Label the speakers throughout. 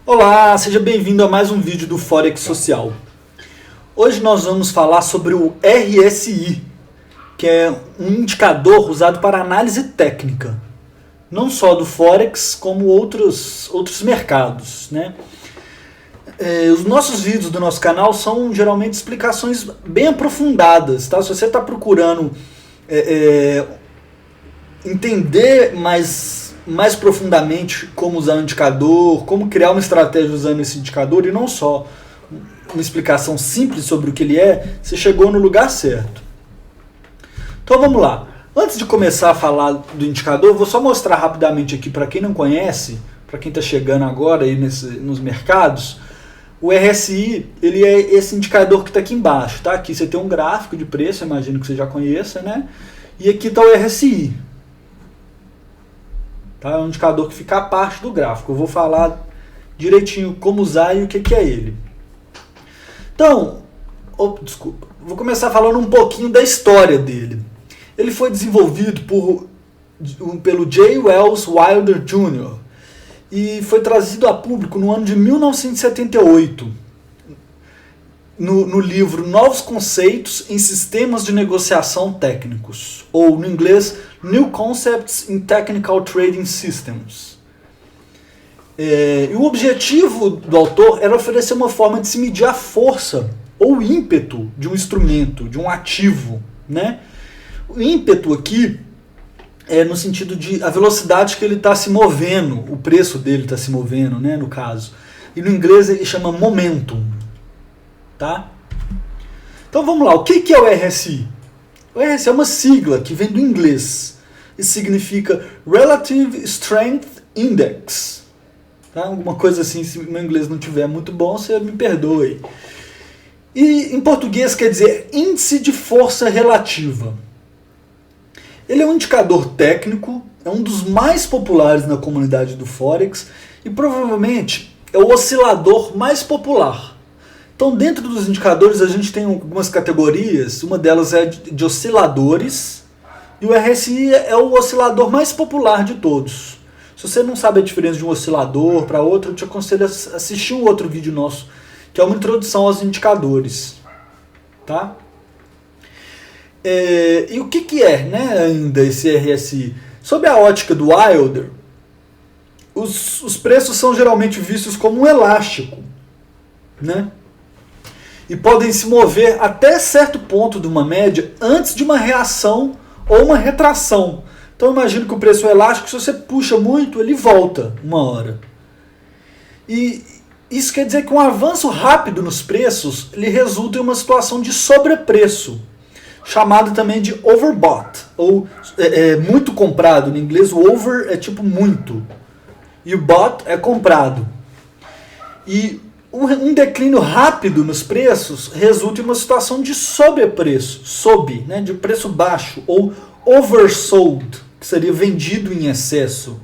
Speaker 1: Olá, seja bem-vindo a mais um vídeo do Forex Social. Hoje nós vamos falar sobre o RSI, que é um indicador usado para análise técnica, não só do Forex, como outros mercados, né? Os nossos vídeos do nosso canal são geralmente explicações bem aprofundadas, tá? Se você está procurando entender mais profundamente como usar o indicador, como criar uma estratégia usando esse indicador e não só uma explicação simples sobre o que ele é, você chegou no lugar certo. Então vamos lá. Antes de começar a falar do indicador, eu vou só mostrar rapidamente aqui para quem não conhece, para quem está chegando agora aí nos mercados. O RSI, ele é esse indicador que está aqui embaixo, tá? Aqui você tem um gráfico de preço, imagino que você já conheça, né? E aqui está o RSI. Tá? É um indicador que fica a parte do gráfico. Eu vou falar direitinho como usar e o que é ele. Então, vou começar falando um pouquinho da história dele. Ele foi desenvolvido pelo J. Wells Wilder Jr. e foi trazido a público no ano de 1978, no livro Novos Conceitos em Sistemas de Negociação Técnicos, ou no inglês New Concepts in Technical Trading Systems. E o objetivo do autor era oferecer uma forma de se medir a força ou ímpeto de um instrumento, de um ativo, né? O ímpeto aqui é no sentido de a velocidade que ele está se movendo, o preço dele está se movendo, né, no caso. E no inglês ele chama momentum. Tá? Então vamos lá, o que é o RSI? O RSI é uma sigla que vem do inglês e significa Relative Strength Index. Tá? Alguma coisa assim, se meu inglês não estiver muito bom, você me perdoe. E em português quer dizer índice de força relativa. Ele é um indicador técnico, é um dos mais populares na comunidade do Forex e provavelmente é o oscilador mais popular. Então, dentro dos indicadores, a gente tem algumas categorias, uma delas é de osciladores, e o RSI é o oscilador mais popular de todos. Se você não sabe a diferença de um oscilador para outro, eu te aconselho a assistir um outro vídeo nosso, que é uma introdução aos indicadores. Tá? E o que é, né, ainda esse RSI? Sob a ótica do Wilder, os preços são geralmente vistos como um elástico, né? E podem se mover até certo ponto de uma média antes de uma reação ou uma retração. Então imagino que o preço é elástico, se você puxa muito, ele volta uma hora. E isso quer dizer que um avanço rápido nos preços ele resulta em uma situação de sobrepreço, chamado também de overbought, ou muito comprado. No inglês o over é tipo muito, e o bought é comprado. E um declínio rápido nos preços resulta em uma situação de sobrepreço, né, de preço baixo, ou oversold, que seria vendido em excesso.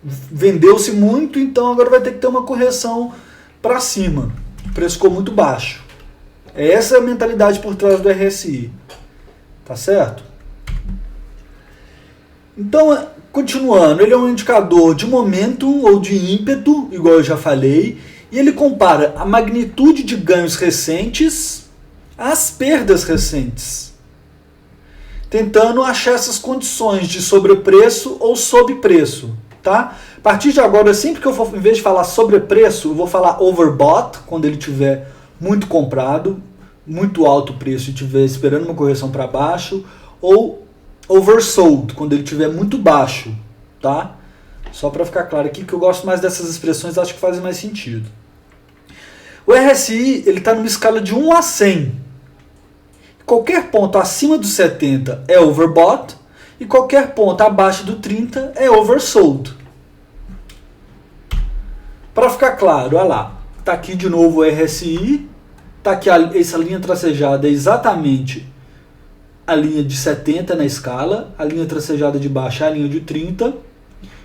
Speaker 1: Vendeu-se muito, então agora vai ter que ter uma correção para cima. O preço ficou muito baixo. Essa é a mentalidade por trás do RSI. Tá certo? Então, continuando, ele é um indicador de momentum ou de ímpeto, igual eu já falei, e ele compara a magnitude de ganhos recentes às perdas recentes, tentando achar essas condições de sobrepreço ou sobrepreço. Tá? A partir de agora, sempre que eu for, em vez de falar sobrepreço, eu vou falar overbought, quando ele estiver muito comprado, muito alto o preço e estiver esperando uma correção para baixo, ou oversold, quando ele estiver muito baixo, tá? Só para ficar claro aqui que eu gosto mais dessas expressões, acho que fazem mais sentido. O RSI está numa escala de 1 a 100. Qualquer ponto acima do 70 é overbought e qualquer ponto abaixo do 30 é oversold. Para ficar claro, olha lá, está aqui de novo o RSI. Tá aqui essa linha tracejada é exatamente a linha de 70 na escala, a linha tracejada de baixo é a linha de 30,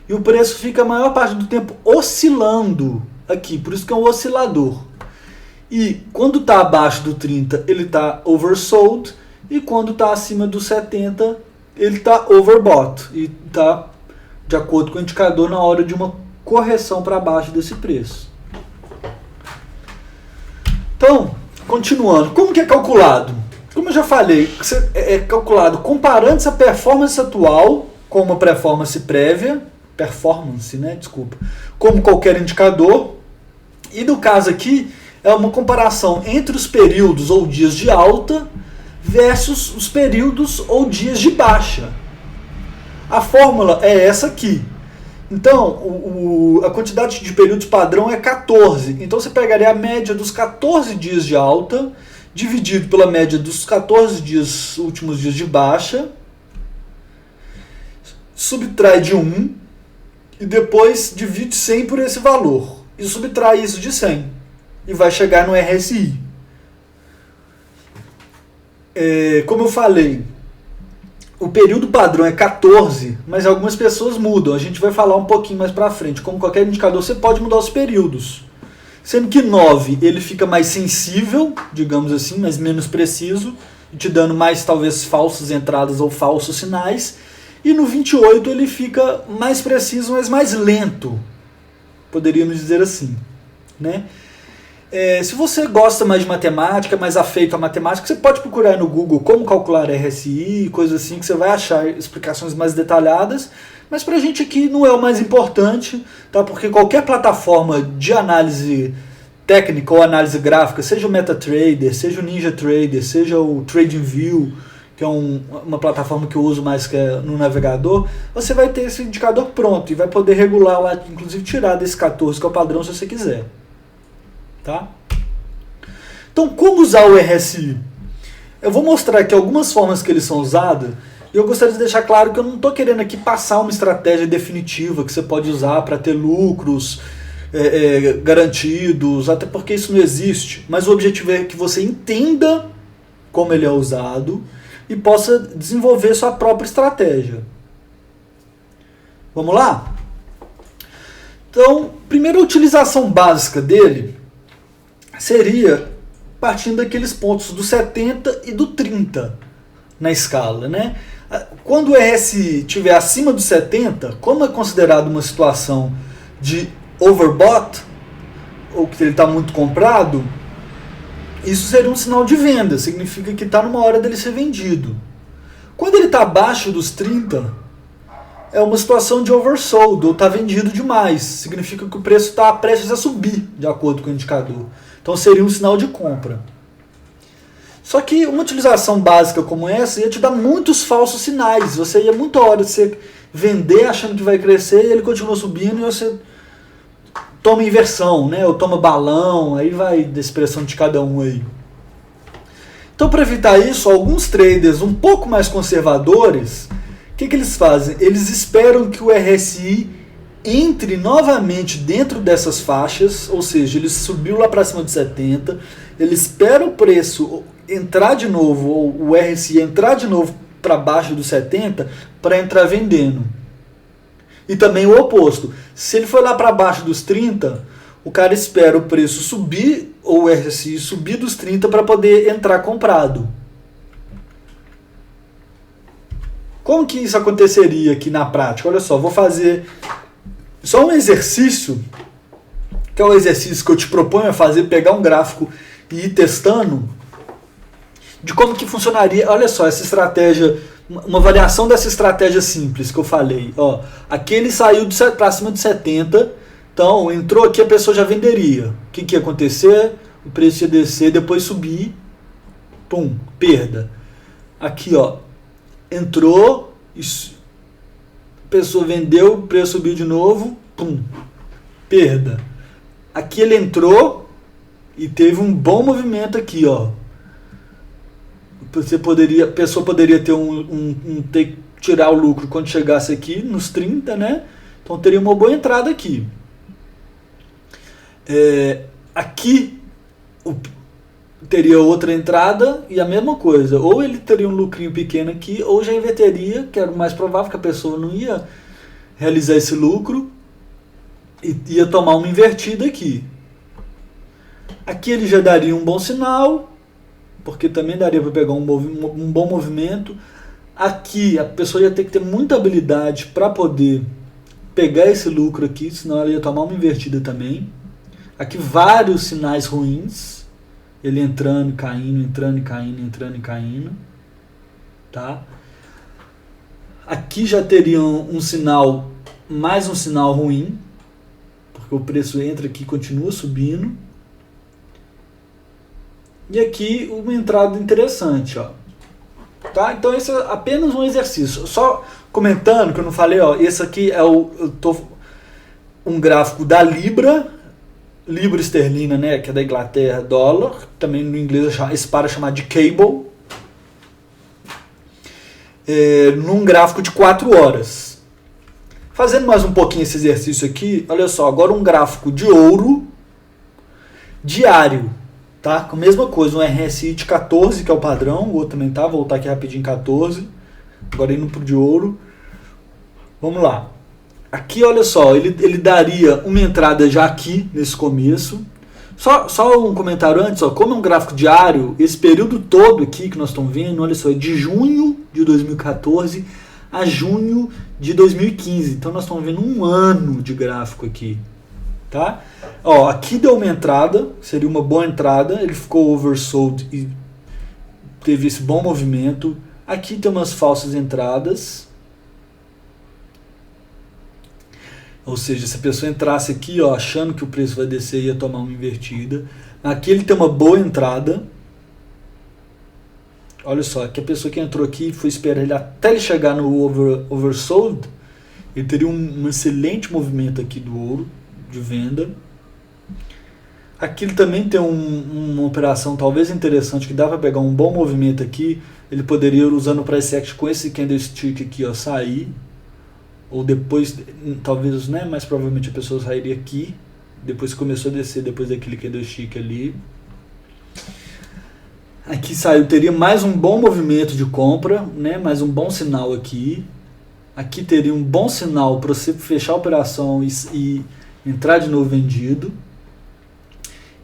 Speaker 1: e o preço fica a maior parte do tempo oscilando aqui, por isso que é um oscilador. E quando está abaixo do 30, ele está oversold, e quando está acima do 70, ele está overbought, e está de acordo com o indicador na hora de uma correção para baixo desse preço. Então, continuando, como que é calculado? Como eu já falei, é calculado comparando essa performance atual com uma performance prévia, como qualquer indicador, e no caso aqui é uma comparação entre os períodos ou dias de alta versus os períodos ou dias de baixa. A fórmula é essa aqui. Então, a quantidade de períodos padrão é 14. Então, você pegaria a média dos 14 dias de alta, dividido pela média dos 14 últimos dias de baixa, subtrai de 1, e depois divide 100 por esse valor. E subtrai isso de 100. E vai chegar no RSI. Como eu falei, o período padrão é 14, mas algumas pessoas mudam. A gente vai falar um pouquinho mais pra frente. Como qualquer indicador, você pode mudar os períodos. Sendo que 9 ele fica mais sensível, digamos assim, mas menos preciso, te dando mais talvez falsas entradas ou falsos sinais. E no 28 ele fica mais preciso, mas mais lento, poderíamos dizer assim, né? Se você gosta mais de matemática, mais afeito à matemática, você pode procurar no Google como calcular RSI, coisas assim, que você vai achar explicações mais detalhadas, mas pra gente aqui não é o mais importante, tá? Porque qualquer plataforma de análise técnica ou análise gráfica, seja o MetaTrader, seja o NinjaTrader, seja o TradingView, que é uma plataforma que eu uso mais que é no navegador, você vai ter esse indicador pronto e vai poder regular lá, inclusive tirar desse 14, que é o padrão, se você quiser. Tá? Então, como usar o RSI? Eu vou mostrar aqui algumas formas que eles são usados, e eu gostaria de deixar claro que eu não estou querendo aqui passar uma estratégia definitiva que você pode usar para ter lucros garantidos, até porque isso não existe, mas o objetivo é que você entenda como ele é usado e possa desenvolver sua própria estratégia. Vamos lá? Então, primeira utilização básica dele seria partindo daqueles pontos do 70 e do 30 na escala, né? Quando o RSI estiver acima do 70, como é considerado uma situação de overbought, ou que ele está muito comprado, isso seria um sinal de venda, significa que está numa hora dele ser vendido. Quando ele está abaixo dos 30, é uma situação de oversold, ou está vendido demais, significa que o preço está prestes a subir, de acordo com o indicador. Então seria um sinal de compra. Só que uma utilização básica como essa ia te dar muitos falsos sinais. Você ia muita hora de você vender achando que vai crescer e ele continua subindo e você toma inversão, né? Ou toma balão, aí vai da expressão de cada um aí. Então, para evitar isso, alguns traders um pouco mais conservadores, o que eles fazem? Eles esperam que o RSI entre novamente dentro dessas faixas, ou seja, ele subiu lá para cima de 70, ele espera o preço entrar de novo, ou o RSI entrar de novo para baixo dos 70, para entrar vendendo. E também o oposto, se ele for lá para baixo dos 30, o cara espera o preço subir, ou o RSI subir dos 30 para poder entrar comprado. Como que isso aconteceria aqui na prática? Olha só, vou fazer só um exercício, que é o exercício que eu te proponho a fazer, pegar um gráfico e ir testando, de como que funcionaria, olha só, essa estratégia, uma variação dessa estratégia simples que eu falei. Ó, aqui ele saiu para cima de 70, então entrou aqui, a pessoa já venderia. O que ia acontecer? O preço ia descer, depois subir, pum, perda. Aqui, ó, entrou, isso, a pessoa vendeu, o preço subiu de novo, pum, perda. Aqui ele entrou e teve um bom movimento aqui, ó. A pessoa poderia ter tirar o lucro quando chegasse aqui nos 30, né? Então teria uma boa entrada aqui. Aqui teria outra entrada e a mesma coisa. Ou ele teria um lucrinho pequeno aqui, ou já inverteria, que era o mais provável, que a pessoa não ia realizar esse lucro e ia tomar uma invertida aqui. Aqui ele já daria um bom sinal, porque também daria para pegar um bom movimento. Aqui a pessoa ia ter que ter muita habilidade para poder pegar esse lucro aqui, senão ela ia tomar uma invertida também. Aqui vários sinais ruins, ele entrando, caindo, entrando e caindo, entrando e caindo, tá? Aqui já teria um sinal, mais um sinal ruim, porque o preço entra aqui e continua subindo. E aqui uma entrada interessante, ó. Tá? Então esse é apenas um exercício. Só comentando que eu não falei, ó, esse aqui é um gráfico da Libra esterlina, né, que é da Inglaterra, dólar, também no inglês esse par é chamado de cable, num gráfico de 4 horas. Fazendo mais um pouquinho esse exercício aqui, olha só, agora um gráfico de ouro diário, tá? Com a mesma coisa, um RSI de 14, que é o padrão, o outro também tá, vou voltar aqui rapidinho, 14, agora indo pro de ouro. Vamos lá. Aqui, olha só, ele daria uma entrada já aqui, nesse começo. Só um comentário antes, ó, como é um gráfico diário, esse período todo aqui que nós estamos vendo, olha só, é de junho de 2014 a junho de 2015. Então nós estamos vendo um ano de gráfico aqui, tá? Ó, aqui deu uma entrada, seria uma boa entrada, ele ficou oversold e teve esse bom movimento. Aqui tem umas falsas entradas. Ou seja, se a pessoa entrasse aqui, ó, achando que o preço vai descer, ia tomar uma invertida. Aqui ele tem uma boa entrada. Olha só, que a pessoa que entrou aqui foi esperar ele até ele chegar no oversold. Ele teria um excelente movimento aqui do ouro, de venda. Aqui ele também tem uma operação talvez interessante, que dá para pegar um bom movimento aqui. Ele poderia, usando o price action com esse candlestick aqui, ó, sair. Ou depois, talvez, né, mais provavelmente a pessoa sairia aqui, depois começou a descer, depois daquele candlestick ali. Aqui saiu, teria mais um bom movimento de compra, né, mais um bom sinal aqui. Aqui teria um bom sinal para você fechar a operação e entrar de novo vendido.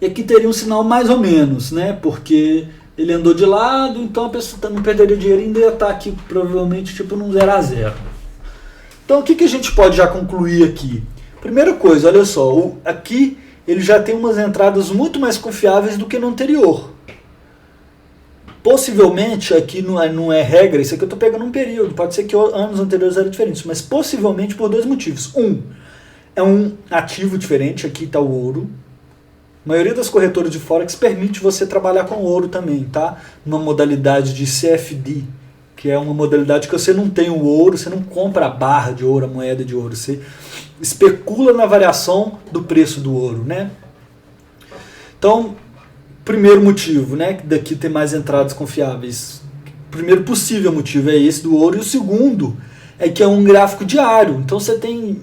Speaker 1: E aqui teria um sinal mais ou menos, né, porque ele andou de lado, então a pessoa não perderia dinheiro e ainda ia estar aqui provavelmente tipo num 0 a 0. Então o que a gente pode já concluir aqui? Primeira coisa, olha só, aqui ele já tem umas entradas muito mais confiáveis do que no anterior. Possivelmente, aqui não é regra, isso aqui eu estou pegando um período, pode ser que anos anteriores eram diferentes, mas possivelmente por 2 motivos. É um ativo diferente, aqui está o ouro. A maioria das corretoras de Forex permite você trabalhar com ouro também, tá? Numa modalidade de CFD, que é uma modalidade que você não tem o ouro, você não compra a barra de ouro, a moeda de ouro, você especula na variação do preço do ouro, né? Então, primeiro motivo, né, daqui ter mais entradas confiáveis. Primeiro possível motivo é esse do ouro, e o segundo é que é um gráfico diário. Então você tem,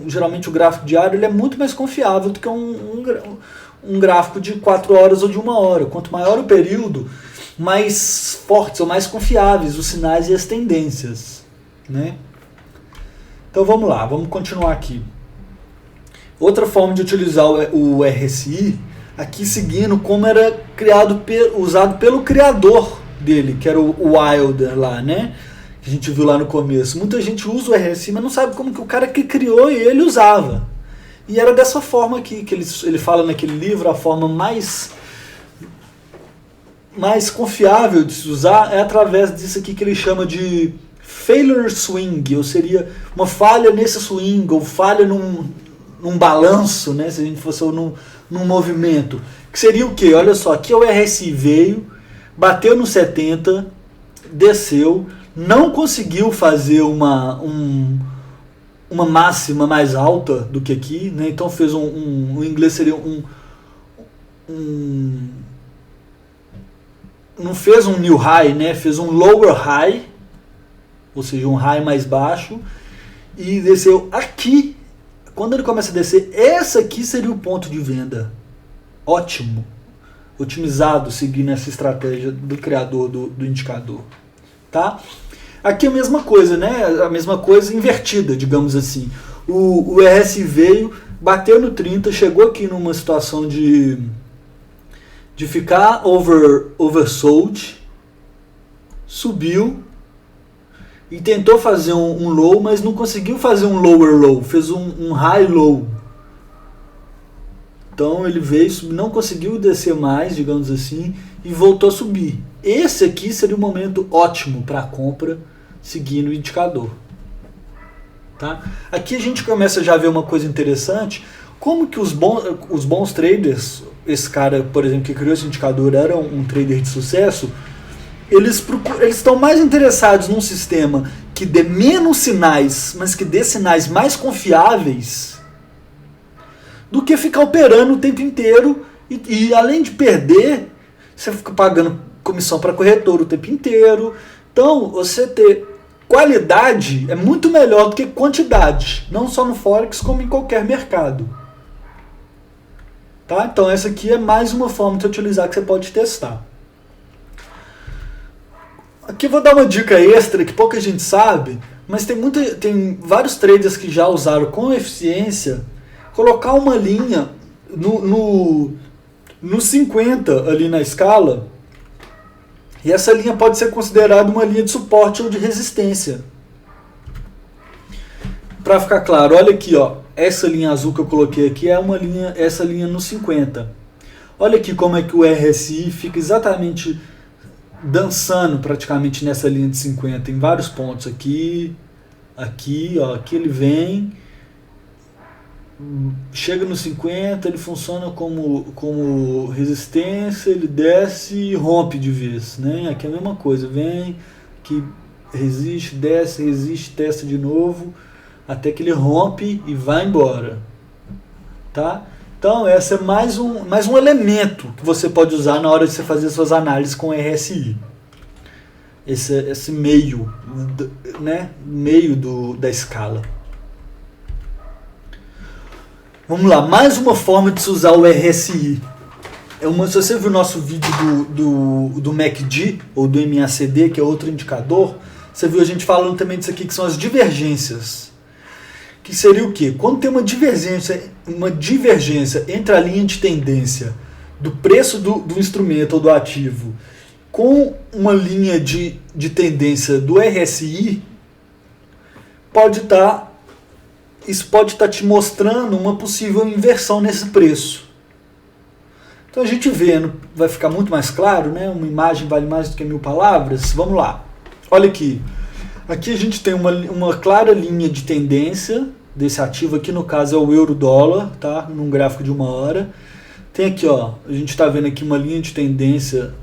Speaker 1: geralmente o gráfico diário ele é muito mais confiável do que um gráfico de 4 horas ou de 1 hora. Quanto maior o período, mais fortes ou mais confiáveis os sinais e as tendências, né? Então vamos lá, vamos continuar aqui. Outra forma de utilizar o RSI, aqui seguindo como era usado pelo criador dele, que era o Wilder lá, né? Que a gente viu lá no começo. Muita gente usa o RSI, mas não sabe como que o cara que criou ele usava. E era dessa forma aqui, que ele fala naquele livro, a forma mais confiável de se usar é através disso aqui que ele chama de failure swing, ou seria uma falha nesse swing, ou falha num balanço, né, se a gente fosse num movimento, que seria o que? Olha só, aqui o RSI veio, bateu no 70, desceu, não conseguiu fazer uma máxima mais alta do que aqui, né, então fez em inglês seria não fez um new high, né? Fez um lower high, ou seja, um high mais baixo, e desceu aqui. Quando ele começa a descer, esse aqui seria o ponto de venda. Ótimo. Otimizado, seguindo essa estratégia do criador do indicador. Tá? Aqui a mesma coisa, né? A mesma coisa invertida, digamos assim. O RSI veio, bateu no 30, chegou aqui numa situação de ficar oversold, subiu e tentou fazer um low, mas não conseguiu fazer um lower low, fez um high low. Então ele veio, não conseguiu descer mais, digamos assim, e voltou a subir. Esse aqui seria o momento ótimo para a compra, seguindo o indicador. Tá? Aqui a gente começa já a ver uma coisa interessante, como que os bons traders, esse cara, por exemplo, que criou esse indicador, era um trader de sucesso, eles estão mais interessados num sistema que dê menos sinais, mas que dê sinais mais confiáveis, do que ficar operando o tempo inteiro e além de perder, você fica pagando comissão para corretor o tempo inteiro. Então, você ter qualidade é muito melhor do que quantidade, não só no Forex, como em qualquer mercado. Tá? Então, essa aqui é mais uma forma de utilizar que você pode testar. Aqui eu vou dar uma dica extra que pouca gente sabe, mas tem vários traders que já usaram com eficiência colocar uma linha no 50 ali na escala, e essa linha pode ser considerada uma linha de suporte ou de resistência. Para ficar claro, olha aqui, ó, essa linha azul que eu coloquei aqui é essa linha no 50. Olha aqui como é que o RSI fica exatamente dançando praticamente nessa linha de 50 em vários pontos aqui, ó, aqui ele vem, chega no 50, ele funciona como resistência, ele desce e rompe de vez, né? Aqui é a mesma coisa, vem, que resiste, desce, resiste, testa de novo, até que ele rompe e vai embora, tá? Então esse é mais um elemento que você pode usar na hora de você fazer suas análises com RSI. Esse meio, né? Meio da escala. Vamos lá, mais uma forma de se usar o RSI. Se você viu o nosso vídeo do MACD, ou do MACD, que é outro indicador, você viu a gente falando também disso aqui, que são as divergências. Que seria o quê? Quando tem uma divergência entre a linha de tendência do preço do instrumento ou do ativo com uma linha de tendência do RSI, isso pode estar te mostrando uma possível inversão nesse preço. Então a gente vendo, vai ficar muito mais claro, né? Uma imagem vale mais do que 1000 palavras. Vamos lá. Olha aqui. Aqui a gente tem uma clara linha de tendência desse ativo, aqui no caso é o euro-dólar, tá? Num gráfico de 1 hora. Tem aqui, ó, a gente está vendo aqui uma linha de tendência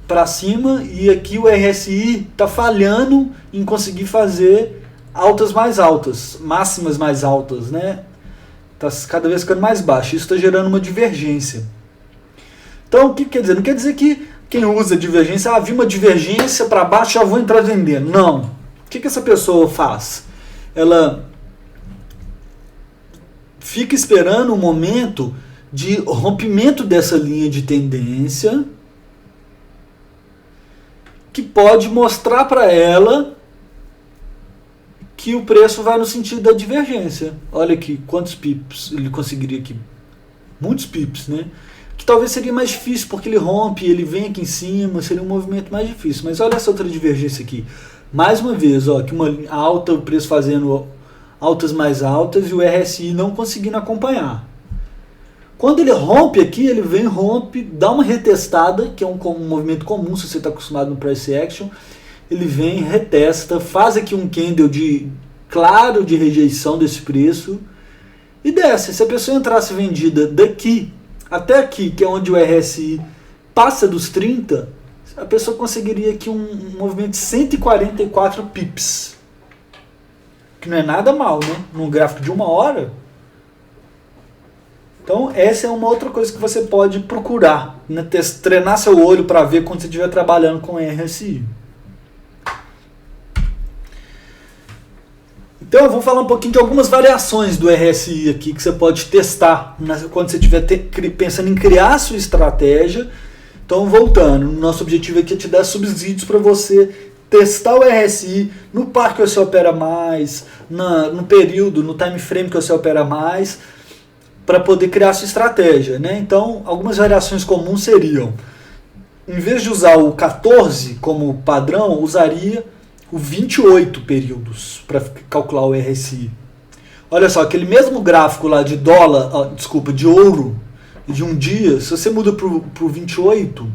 Speaker 1: para cima, e aqui o RSI está falhando em conseguir fazer altas mais altas, máximas mais altas, né? Está cada vez ficando mais baixo. Isso está gerando uma divergência. Então, o que quer dizer? Não quer dizer que quem usa divergência, vi uma divergência para baixo, já vou entrar vendendo. Não. O que essa pessoa faz? Ela fica esperando um momento de rompimento dessa linha de tendência, que pode mostrar para ela que o preço vai no sentido da divergência. Olha aqui quantos pips ele conseguiria aqui. Muitos pips, né? Que talvez seria mais difícil, porque ele rompe, ele vem aqui em cima, seria um movimento mais difícil. Mas olha essa outra divergência aqui. Mais uma vez, ó, que uma alta, o preço fazendo altas mais altas e o RSI não conseguindo acompanhar. Quando ele rompe aqui, ele vem, rompe, dá uma retestada, que é um movimento comum se você está acostumado no price action. Ele vem, retesta, faz aqui um candle claro de rejeição desse preço e desce. Se a pessoa entrasse vendida daqui até aqui, que é onde o RSI passa dos 30, a pessoa conseguiria aqui um movimento de 144 pips. Que não é nada mal, né? Num gráfico de 1 hora. Então essa é uma outra coisa que você pode procurar, né? Treinar seu olho para ver quando você estiver trabalhando com RSI. Então eu vou falar um pouquinho de algumas variações do RSI aqui que você pode testar quando você estiver pensando em criar a sua estratégia. Então voltando, o nosso objetivo aqui é te dar subsídios para você testar o RSI no par que você opera mais, no período, no time frame que você opera mais, para poder criar a sua estratégia, né? Então algumas variações comuns seriam, em vez de usar o 14 como padrão, usaria o 28 períodos para calcular o RSI. Olha só, aquele mesmo gráfico lá de dólar, de ouro, de um dia, se você muda pro 28,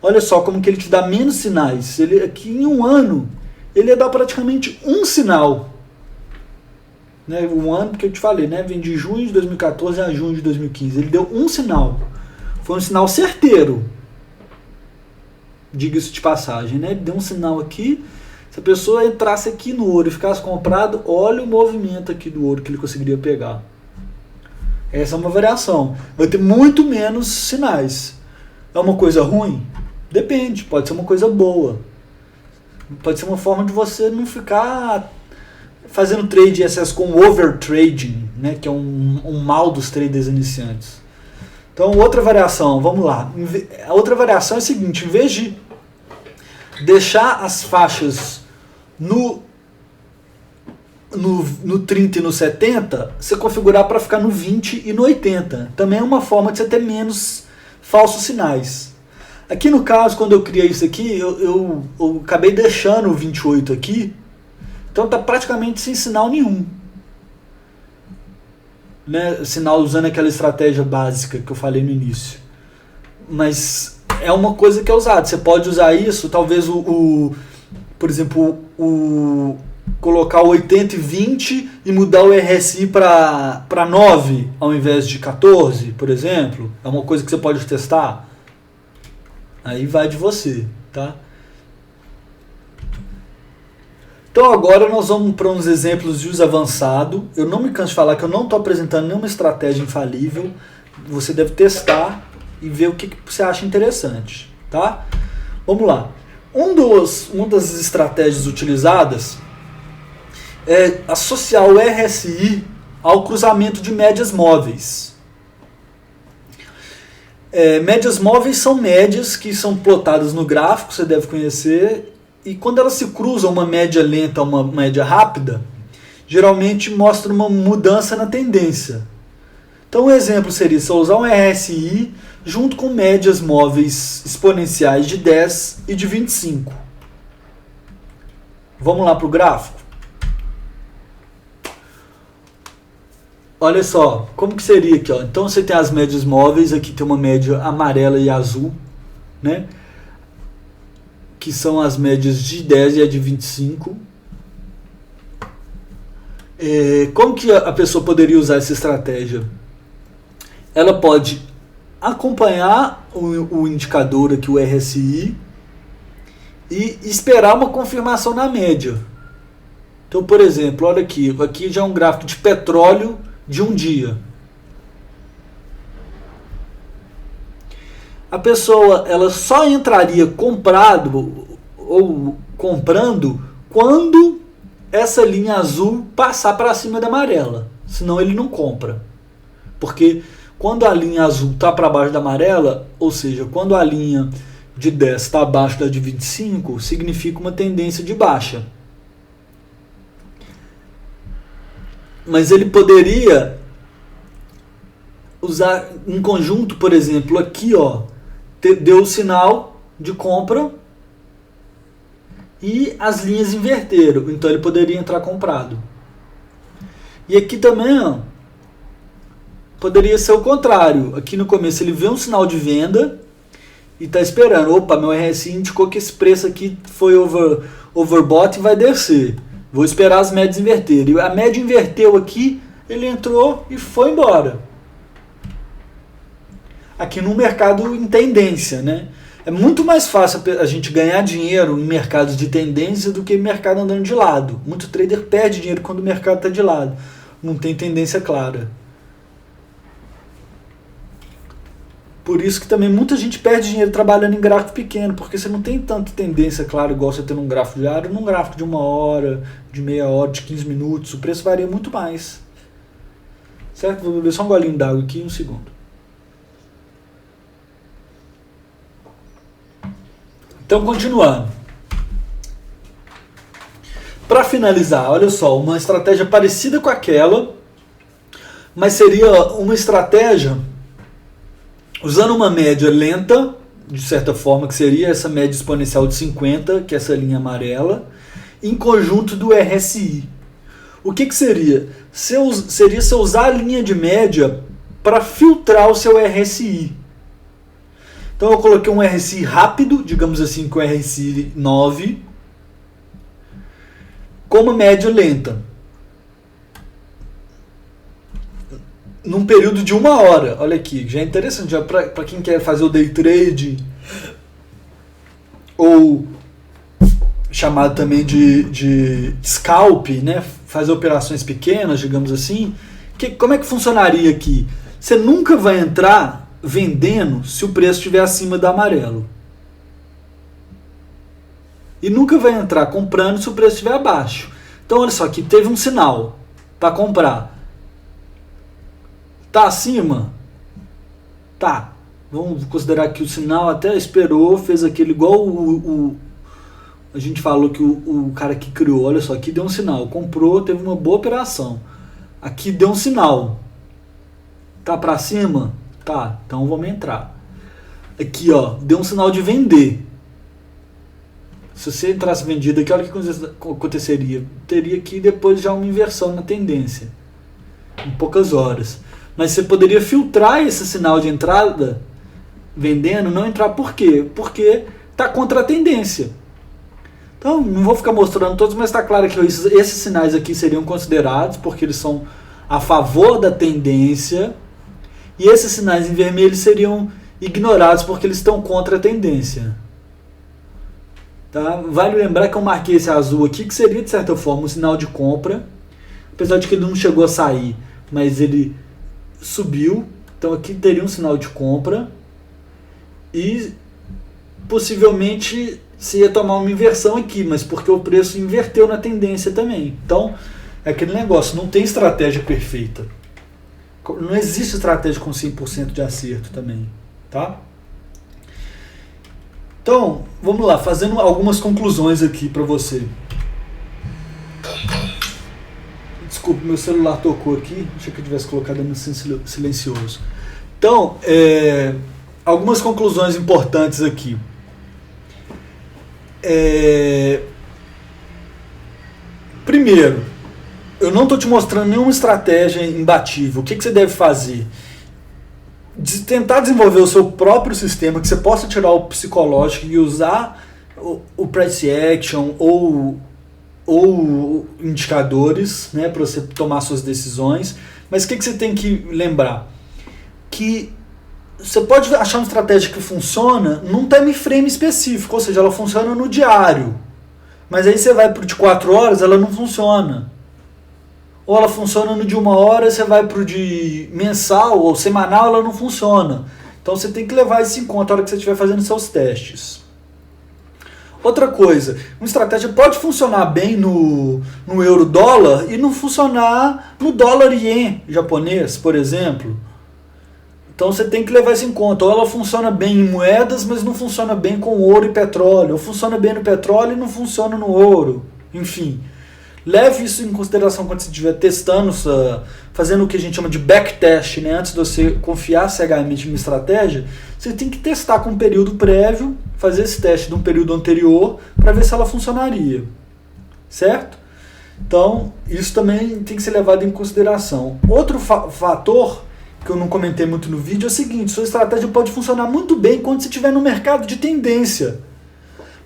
Speaker 1: olha só como que ele te dá menos sinais. Ele aqui em um ano, ele ia dar praticamente um sinal. Né, um ano que eu te falei, né, vem de junho de 2014 a junho de 2015. Ele deu um sinal. Foi um sinal certeiro. Diga-se de passagem, né? Ele deu um sinal aqui. Se a pessoa entrasse aqui no ouro e ficasse comprado, olha o movimento aqui do ouro que ele conseguiria pegar. Essa é uma variação. Vai ter muito menos sinais. É uma coisa ruim? Depende. Pode ser uma coisa boa. Pode ser uma forma de você não ficar fazendo trade em excesso com overtrading, né, que é um mal dos traders iniciantes. Então, outra variação, vamos lá. A outra variação é a seguinte: em vez de deixar as faixas no 30 e no 70, você configurar para ficar no 20 e no 80. Também é uma forma de você ter menos falsos sinais. Aqui no caso, quando eu criei isso aqui, eu acabei deixando o 28 aqui, então está praticamente sem sinal nenhum. Né? Sinal usando aquela estratégia básica que eu falei no início. Mas é uma coisa que é usada. Você pode usar isso, talvez por exemplo, colocar o 80 e 20 e mudar o RSI para 9 ao invés de 14, por exemplo. É uma coisa que você pode testar. Aí vai de você, tá? Então agora nós vamos para uns exemplos de uso avançado. Eu não me canso de falar que eu não estou apresentando nenhuma estratégia infalível. Você deve testar e ver o que você acha interessante, tá? Vamos lá. Uma das estratégias utilizadas é associar o RSI ao cruzamento de médias móveis. Médias móveis são médias que são plotadas no gráfico, você deve conhecer, e quando elas se cruzam, uma média lenta a uma média rápida, geralmente mostra uma mudança na tendência. Então um exemplo seria só usar um RSI junto com médias móveis exponenciais de 10 e de 25. Vamos lá para o gráfico? Olha só, como que seria aqui? Ó? Então você tem as médias móveis, aqui tem uma média amarela e azul, né? Que são as médias de 10 e a de 25. Como que a pessoa poderia usar essa estratégia? Ela pode acompanhar o indicador aqui, o RSI, e esperar uma confirmação na média. Então, por exemplo, olha aqui já é um gráfico de petróleo de um dia. A pessoa ela só entraria comprando quando essa linha azul passar para cima da amarela. Senão ele não compra. Porque quando a linha azul está para baixo da amarela, ou seja, quando a linha de 10 está abaixo da de 25, significa uma tendência de baixa. Mas ele poderia usar em conjunto, por exemplo, aqui, ó, deu o sinal de compra e as linhas inverteram, então ele poderia entrar comprado. E aqui também, ó, poderia ser o contrário. Aqui no começo ele vê um sinal de venda e está esperando. Opa, meu RSI indicou que esse preço aqui foi overbought e vai descer. Vou esperar as médias inverterem. A média inverteu aqui, ele entrou e foi embora. Aqui no mercado em tendência, né? É muito mais fácil a gente ganhar dinheiro em mercados de tendência do que em mercado andando de lado. Muito trader perde dinheiro quando o mercado está de lado. Não tem tendência clara. Por isso que também muita gente perde dinheiro trabalhando em gráfico pequeno, porque você não tem tanta tendência clara igual você tem num gráfico diário, num gráfico de 1 hora, de meia hora, de 15 minutos. O preço varia muito mais. Certo? Vou beber só um golinho d'água aqui, um segundo. Então, continuando. Para finalizar, olha só, uma estratégia parecida com aquela, mas seria uma estratégia usando uma média lenta, de certa forma, que seria essa média exponencial de 50, que é essa linha amarela, em conjunto do RSI. O que seria? Seria você usar a linha de média para filtrar o seu RSI. Então eu coloquei um RSI rápido, digamos assim, com RSI 9, com uma média lenta. Num período de 1 hora. Olha aqui, já é interessante, para quem quer fazer o day trade, ou chamado também de scalp, né? Fazer operações pequenas, digamos assim. Como é que funcionaria aqui? Você nunca vai entrar vendendo se o preço estiver acima do amarelo. E nunca vai entrar comprando se o preço estiver abaixo. Então olha só, aqui teve um sinal para comprar. Tá acima? Tá. Vamos considerar que o sinal até esperou, fez aquele igual a gente falou que o cara que criou, olha só, aqui deu um sinal, comprou, teve uma boa operação. Aqui deu um sinal. Tá pra cima? Tá, então vamos entrar. Aqui, ó, deu um sinal de vender. Se você entrasse vendido aqui, olha o que aconteceria. Teria aqui depois já uma inversão na tendência. Em poucas horas. Mas você poderia filtrar esse sinal de entrada vendendo, não entrar por quê? Porque tá contra a tendência. Então, não vou ficar mostrando todos, mas está claro que esses sinais aqui seriam considerados, porque eles são a favor da tendência, e esses sinais em vermelho seriam ignorados, porque eles estão contra a tendência. Tá? Vale lembrar que eu marquei esse azul aqui, que seria, de certa forma, um sinal de compra, apesar de que ele não chegou a sair, mas ele subiu, então aqui teria um sinal de compra, e possivelmente se ia tomar uma inversão aqui, mas porque o preço inverteu na tendência também. Então, é aquele negócio, não tem estratégia perfeita. Não existe estratégia com 100% de acerto também, tá? Então, vamos lá, fazendo algumas conclusões aqui para você. Desculpa, meu celular tocou aqui, achei que eu tivesse colocado no silencioso. Então, algumas conclusões importantes aqui. Primeiro, eu não estou te mostrando nenhuma estratégia imbatível. O que você deve fazer? Tentar desenvolver o seu próprio sistema, que você possa tirar o psicológico e usar o price action ou indicadores, né, para você tomar suas decisões. Mas o que você tem que lembrar? Que você pode achar uma estratégia que funciona num time frame específico, ou seja, ela funciona no diário. Mas aí você vai para o de 4 horas, ela não funciona. Ou ela funciona no de 1 hora, você vai para o de mensal ou semanal, ela não funciona. Então você tem que levar isso em conta na hora que você estiver fazendo seus testes. Outra coisa, uma estratégia pode funcionar bem no euro-dólar e não funcionar no dólar-ien japonês, por exemplo. Então você tem que levar isso em conta. Ou ela funciona bem em moedas, mas não funciona bem com ouro e petróleo. Ou funciona bem no petróleo e não funciona no ouro. Enfim, leve isso em consideração quando você estiver testando, fazendo o que a gente chama de backtest, né? Antes de você confiar cegamente numa estratégia, você tem que testar com um período prévio, fazer esse teste de um período anterior para ver se ela funcionaria. Certo? Então, isso também tem que ser levado em consideração. Outro fator que eu não comentei muito no vídeo é o seguinte: sua estratégia pode funcionar muito bem quando você estiver no mercado de tendência,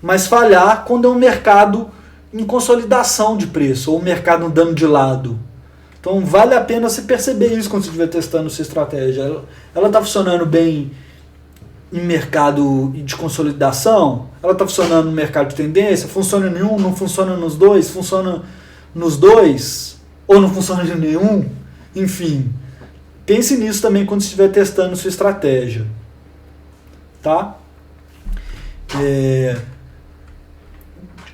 Speaker 1: mas falhar quando é um mercado em consolidação de preço, ou um mercado andando de lado. Então vale a pena você perceber isso quando você estiver testando sua estratégia. Ela está funcionando bem em mercado de consolidação? Ela está funcionando no mercado de tendência? Funciona em um, não funciona nos dois? Funciona nos dois? Ou não funciona em nenhum? Enfim, pense nisso também quando estiver testando sua estratégia. Tá?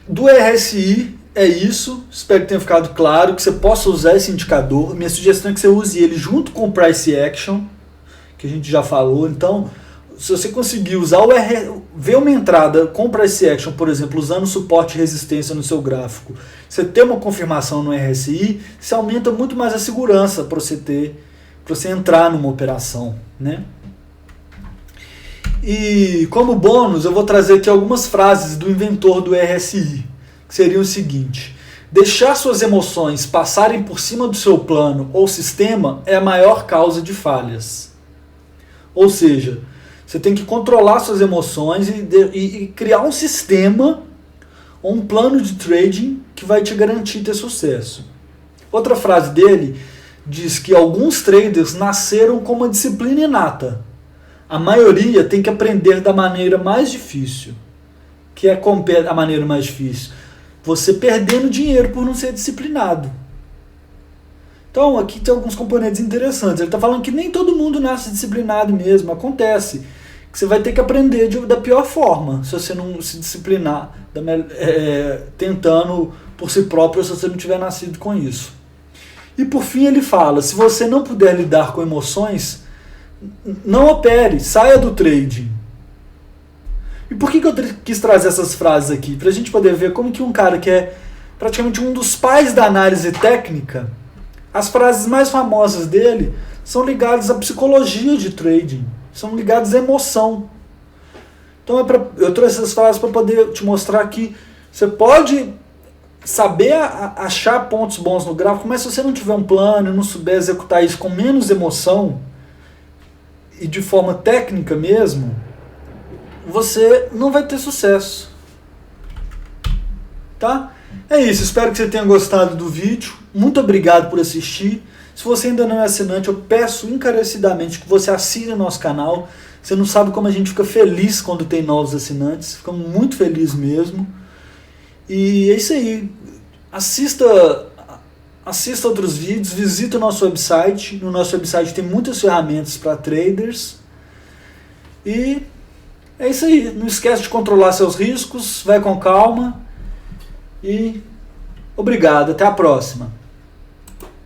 Speaker 1: Do RSI é isso. Espero que tenha ficado claro, que você possa usar esse indicador. Minha sugestão é que você use ele junto com o Price Action, que a gente já falou. Então, se você conseguir usar ver uma entrada com o Price Action, por exemplo, usando suporte e resistência no seu gráfico, você ter uma confirmação no RSI, você aumenta muito mais a segurança para você entrar numa operação, né? E como bônus, eu vou trazer aqui algumas frases do inventor do RSI, que seria o seguinte: Deixar suas emoções passarem por cima do seu plano ou sistema é a maior causa de falhas. Ou seja, você tem que controlar suas emoções e criar um sistema ou um plano de trading que vai te garantir ter sucesso. Outra frase dele diz que alguns traders nasceram com uma disciplina inata. A maioria tem que aprender da maneira mais difícil. Que é a maneira mais difícil? Você perdendo dinheiro por não ser disciplinado. Então, aqui tem alguns componentes interessantes. Ele está falando que nem todo mundo nasce disciplinado mesmo. Acontece que você vai ter que aprender da pior forma, se você não se disciplinar, tentando por si próprio, se você não tiver nascido com isso. E por fim ele fala, se você não puder lidar com emoções, não opere, saia do trading. E por que eu quis trazer essas frases aqui? Para a gente poder ver como que um cara que é praticamente um dos pais da análise técnica, as frases mais famosas dele são ligadas à psicologia de trading, são ligadas à emoção. Então eu trouxe essas frases para poder te mostrar que você pode saber achar pontos bons no gráfico, mas se você não tiver um plano e não souber executar isso com menos emoção e de forma técnica mesmo, você não vai ter sucesso. Tá? É isso, espero que você tenha gostado do vídeo. Muito obrigado por assistir. Se você ainda não é assinante, eu peço encarecidamente que você assine o nosso canal. Você não sabe como a gente fica feliz quando tem novos assinantes. Ficamos muito felizes mesmo. E é isso aí. Assista outros vídeos, visita o nosso website. No nosso website tem muitas ferramentas para traders. E é isso aí. Não esquece de controlar seus riscos. Vai com calma. E obrigado. Até a próxima.